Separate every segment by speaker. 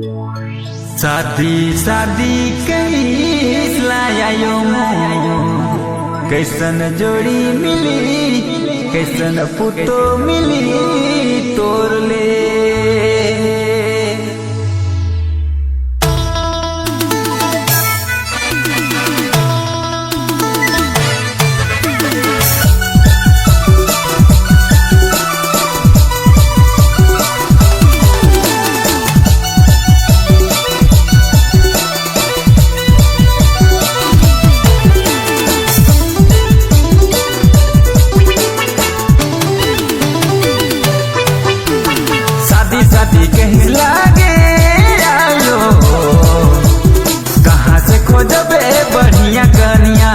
Speaker 1: शादी शादी कहीं लायो कैसन जोड़ी मिली कैसन पुतो मिली तोर ले शादी कहीं लागे आयो कहाँ से खोजबे बढ़िया कनिया।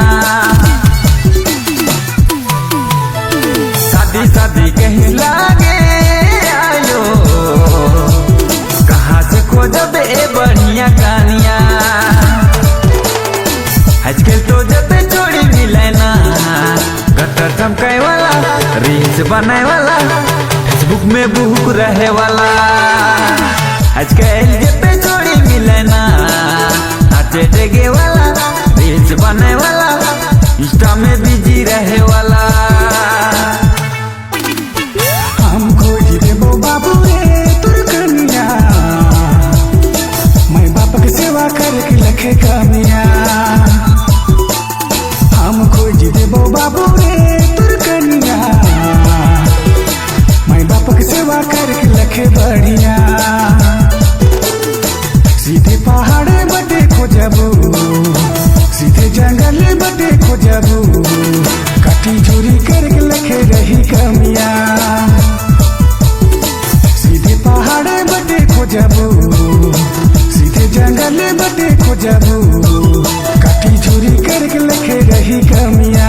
Speaker 1: शादी शादी कहीं लागे आयो कहाँ से खोजबे बढ़िया कनिया। आजकल तो जब जोड़ी मिले ना गटर चमकाए वाला रील्स बनाए वाला फेसबुक में बुक रहे वाला। आजकल जब जोड़ी मिले ना नाचे डेगे वाला रील्स बनाए वाला इंस्टा में बिजी रहे वाला।
Speaker 2: हम खोज देबो बाबू रे तोर कनिया मैं बाप के सेवा करके लखे कमिया। हम खोज देबो बाबू रे तोर कनिया मैं बाप के सेवा करके लखे बढ़िया। सीधे पहाड़ बटे खोजबू सीधे जंगल बटे खोजबू काटी चोरी करके लखे रही कमिया। सीधे पहाड़ बटे खोजबू सीधे जंगल बटे खोजबू काटी चोरी करके लखे रही कमिया।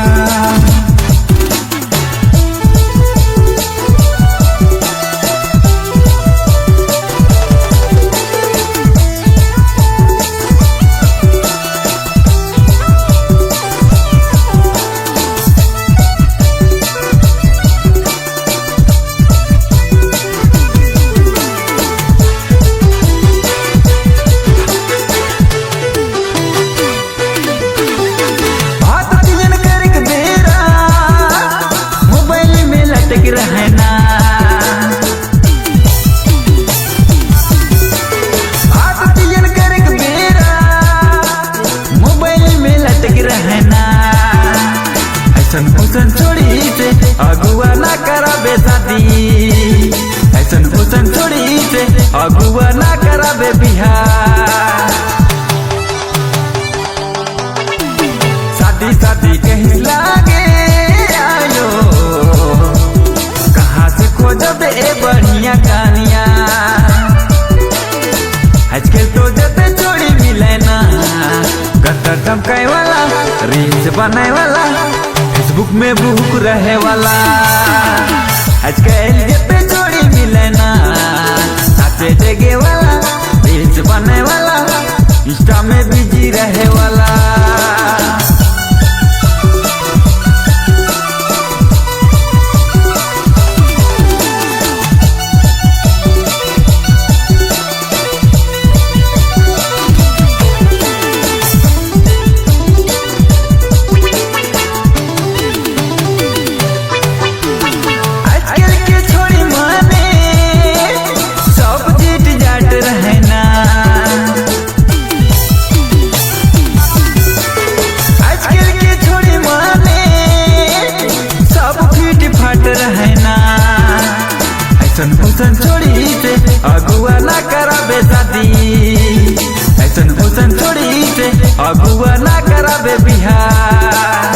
Speaker 1: ऐसन छोड़ी से अगुआ ना कराबे शादी ऐसन छोड़ी से अगुआ ना कराबे बिहार। शादी शादी कहीं लागे आयो कहाँ से खोजबे बढ़िया कनिया। आजकल तो जब जोड़ी मिले ना गटर चमकाए वाला रील्स बनाए वाला फेसबुक में बुक रहे वाला। आजकल जब जोड़ी मिले ना नाचे डेगे वाला रील्स बनाए वाला इंस्टा में बिजी रहे वाला। ऐसन छोड़ी से अगुआ ना कराबे शादी ऐसन छोड़ी से अगुआ ना कराबे बिहार।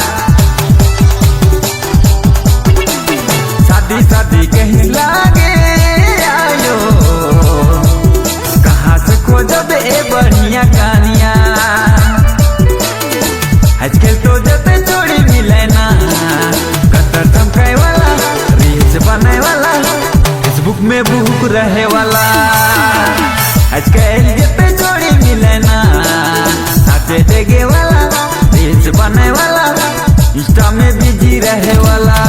Speaker 1: शादी शादी कहीं लागे आयो कहाँ से खोजबे बढ़िया कनिया। आजकल तो जब जोड़ी मिले ना गटर चमकाए वाला रील्स बनाए वाला फेसबुक में बुक रहे वाला। आजकल जब जोड़ी मिले ना नाचे डेगे वाला रील्स बनाए वाला इंस्टा में बिजी रहे वाला।